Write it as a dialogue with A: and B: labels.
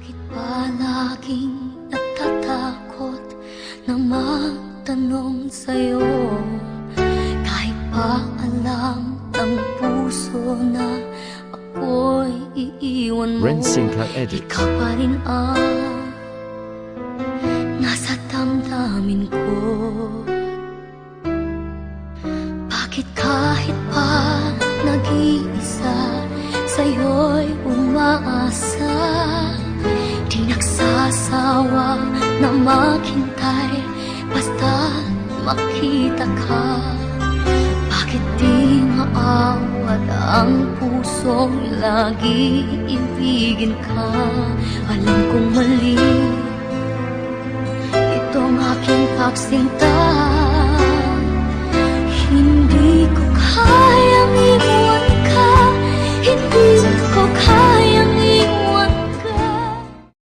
A: Bakit ba laging natatakot na magtanong sa'yo? Kahit pa alam ng puso na ako'y iiwan mo,
B: Ren Sinclair edits.
A: ikaw pa rin ang nasa damdamin ko. Bakit kahit pa nag-iisa, sa'yo'y umaasa, di nagsasawa na maghintay basta makita ka. Bakit di maawat ang pusong lagi ibigin ka? Alam kong mali itong aking pagsinta.